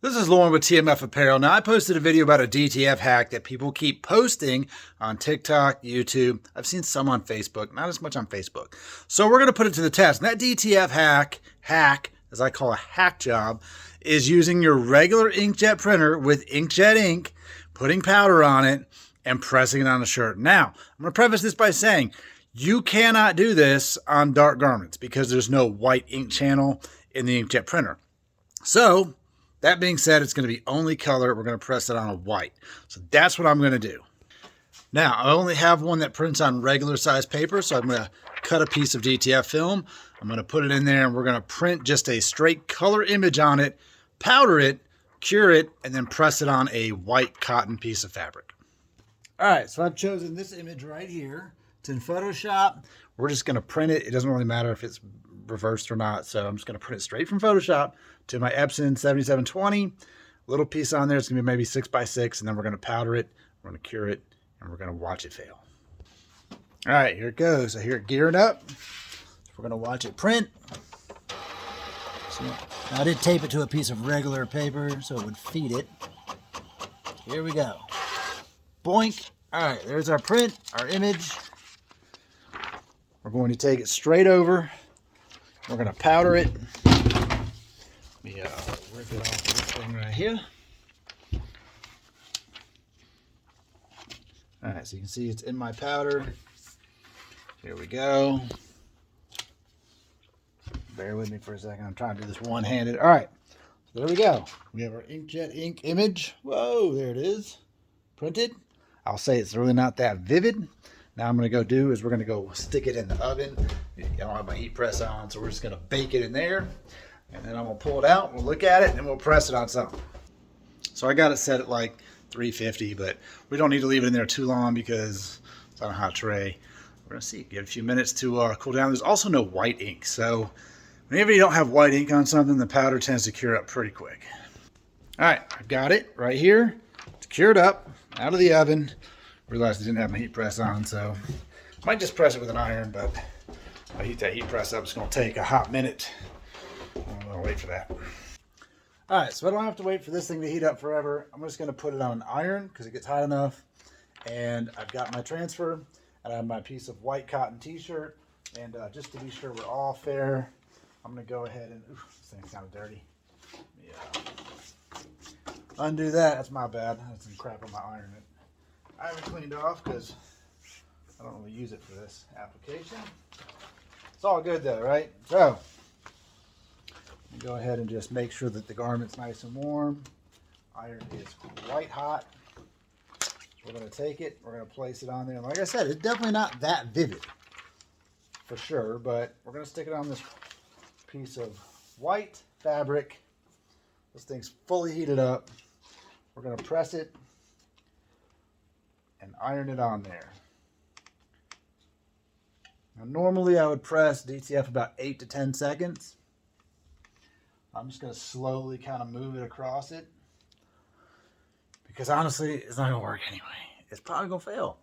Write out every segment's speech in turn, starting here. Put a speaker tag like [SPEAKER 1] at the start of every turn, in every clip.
[SPEAKER 1] This is Lauren with TMF Apparel. Now, I posted a video about a DTF hack that people keep posting on TikTok, YouTube. I've seen some on Facebook, not as much on Facebook. So we're going to put it to the test. And that DTF hack, as I call a hack job, is using your regular inkjet printer with inkjet ink, putting powder on it, and pressing it on a shirt. Now, I'm going to preface this by saying you cannot do this on dark garments because there's no white ink channel in the inkjet printer. So, that being said, it's going to be only color. We're going to press it on a white. So that's what I'm going to do. Now, I only have one that prints on regular size paper, so I'm going to cut a piece of DTF film. I'm going to put it in there, and we're going to print just a straight color image on it, powder it, cure it, and then press it on a white cotton piece of fabric. All right, so I've chosen this image right here. It's in Photoshop. We're just going to print it. It doesn't really matter if it's reversed or not, so I'm just going to print it straight from Photoshop to my Epson 7720. Little piece on there. It's going to be maybe 6x6, and then we're going to powder it, we're going to cure it, and we're going to watch it fail. All right, here it goes. I hear it gearing up. We're going to watch it print. So I did tape it to a piece of regular paper so it would feed it. Here we go. Boink. All right, there's our print, our image. We're going to take it straight over. We're going to powder it. Let me rip it off this thing right here. All right, so you can see it's in my powder. Here we go. Bear with me for a second. I'm trying to do this one-handed. All right, so there we go. We have our inkjet ink image. Whoa, there it is. Printed. I'll say it's really not that vivid. Now I'm going to go do is we're going to go stick it in the oven. I don't have my heat press on, so we're just going to bake it in there. And then I'm going to pull it out, we'll look at it, and we'll press it on something. So I got it set at like 350, but we don't need to leave it in there too long because it's on a hot tray. We're going to see. Give it a few minutes to cool down. There's also no white ink, so whenever you don't have white ink on something, the powder tends to cure up pretty quick. All right, I've got it right here. It's cured up, out of the oven. Realized I didn't have my heat press on, so I might just press it with an iron, but if I heat that heat press up, it's going to take a hot minute. I'm going to wait for that. All right, so I don't have to wait for this thing to heat up forever. I'm just going to put it on an iron because it gets hot enough. And I've got my transfer, and I have my piece of white cotton t-shirt. And just to be sure we're all fair, I'm going to go ahead and, oof, this thing's kind of dirty. Yeah. Undo that. That's my bad. That's some crap on my iron. I haven't cleaned off because I don't really use it for this application. It's all good though, right? So, go ahead and just make sure that the garment's nice and warm. Iron is quite hot. We're going to take it, we're going to place it on there. And like I said, it's definitely not that vivid for sure, but we're going to stick it on this piece of white fabric. This thing's fully heated up. We're going to press it and iron it on there. Now, normally I would press DTF about 8 to 10 seconds. I'm just going to slowly kind of move it across it because honestly, it's not going to work anyway. It's probably going to fail.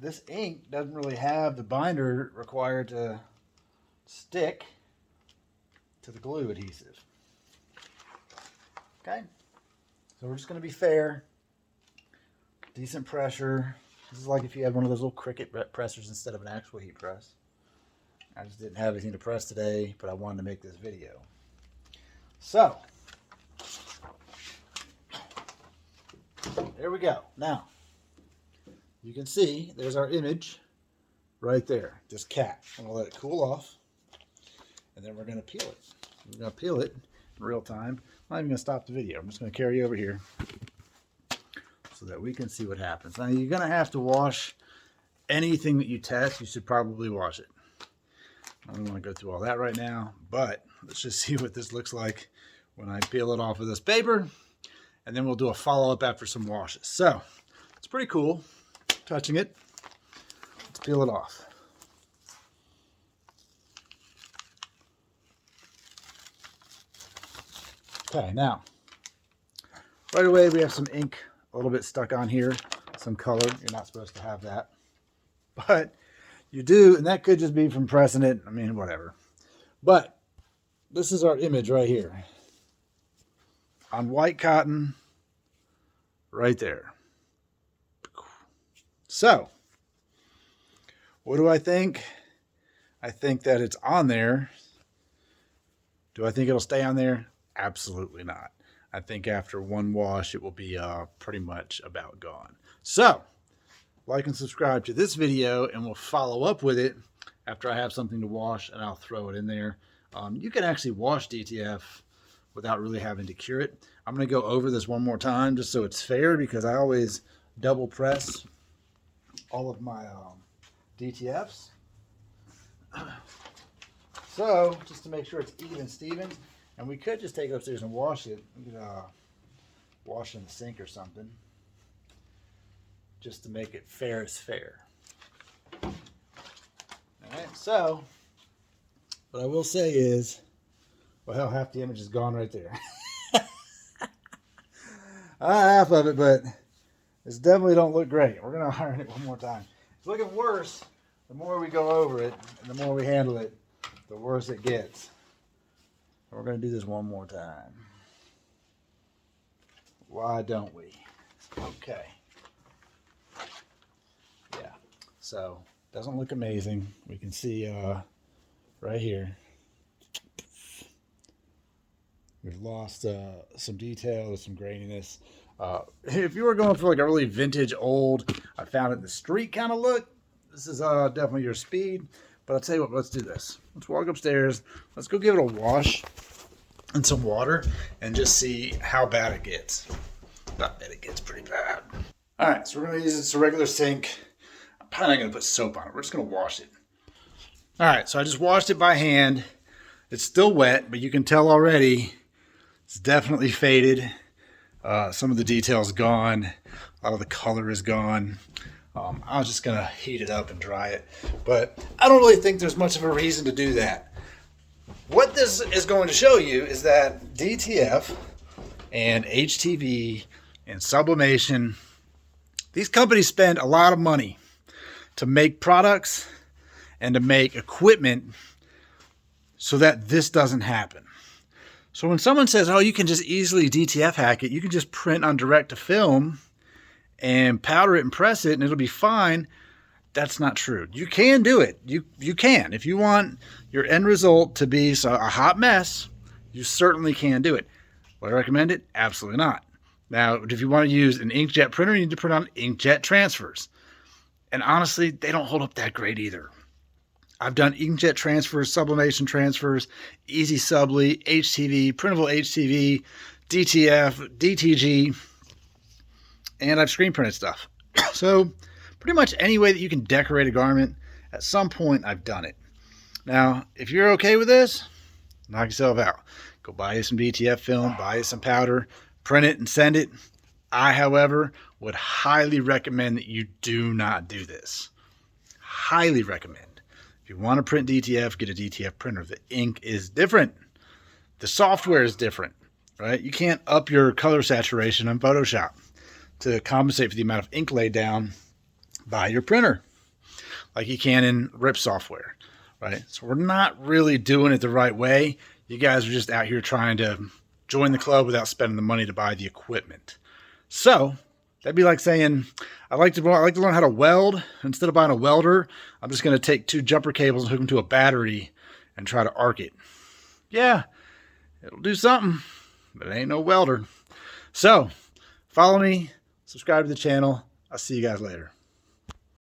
[SPEAKER 1] This ink doesn't really have the binder required to stick to the glue adhesive. Okay, so we're just going to be fair. Decent pressure. This is like if you had one of those little Cricut pressers instead of an actual heat press. I just didn't have anything to press today, but I wanted to make this video. So, there we go. Now, you can see there's our image right there. Just cat. I'm going to let it cool off, and then we're going to peel it. We're going to peel it in real time. I'm not even going to stop the video. I'm just going to carry over here so that we can see what happens. Now, you're going to have to wash anything that you test. You should probably wash it. I don't want to go through all that right now, but let's just see what this looks like when I peel it off of this paper, and then we'll do a follow-up after some washes. So, it's pretty cool touching it. Let's peel it off. Okay, now, right away we have some ink a little bit stuck on here, some color. You're not supposed to have that, but you do, and that could just be from pressing it. I mean, whatever. But this is our image right here. on white cotton right there. So, what do I think? I think that it's on there. Do I think it'll stay on there? Absolutely not. I think after one wash, it will be pretty much about gone. So, like and subscribe to this video, and we'll follow up with it after I have something to wash, and I'll throw it in there. You can actually wash DTF without really having to cure it. I'm going to go over this one more time just so it's fair, because I always double press all of my DTFs. So, just to make sure it's even Steven, and we could just take it upstairs and wash it. We could wash in the sink or something, just to make it fair as fair. Alright, so, what I will say is, well, hell, half the image is gone right there. Half of it, but it's definitely don't look great. We're going to iron it one more time. It's looking worse the more we go over it, and the more we handle it, the worse it gets. We're going to do this one more time. Why don't we? Okay. Yeah. So, doesn't look amazing. We can see right here. We've lost some detail, some graininess. If you were going for like a really vintage old, I found it in the street kind of look, this is definitely your speed. But I'll tell you what, let's do this. Let's walk upstairs. Let's go give it a wash in some water and just see how bad it gets. I bet it gets pretty bad. All right, so we're going to use a regular sink. I'm probably not going to put soap on it. We're just going to wash it. All right, so I just washed it by hand. It's still wet, but you can tell already it's definitely faded. Some of the detail's gone. A lot of the color is gone. I was just going to heat it up and dry it, but I don't really think there's much of a reason to do that. What this is going to show you is that DTF and HTV and sublimation, these companies spend a lot of money to make products and to make equipment so that this doesn't happen. So when someone says, oh, you can just easily DTF hack it, you can just print on direct to film and powder it and press it and it'll be fine. That's not true. You can do it. You can. If you want your end result to be a hot mess, you certainly can do it. Would I recommend it? Absolutely not. Now, if you want to use an inkjet printer, you need to print on inkjet transfers. And honestly, they don't hold up that great either. I've done inkjet transfers, sublimation transfers, easy subli, HTV, printable HTV, DTF, DTG, and I've screen printed stuff. So pretty much any way that you can decorate a garment, at some point I've done it. Now, if you're okay with this, knock yourself out. Go buy you some DTF film, buy you some powder, print it and send it. I, however, would highly recommend that you do not do this. Highly recommend. If you want to print DTF, get a DTF printer. The ink is different. The software is different, right? You can't up your color saturation on Photoshop to compensate for the amount of ink laid down by your printer, like you can in RIP software, right? So we're not really doing it the right way. You guys are just out here trying to join the club without spending the money to buy the equipment. So that'd be like saying, I like to learn how to weld. Instead of buying a welder, I'm just going to take 2 jumper cables and hook them to a battery and try to arc it. Yeah, it'll do something, but it ain't no welder. So follow me, subscribe to the channel. I'll see you guys later.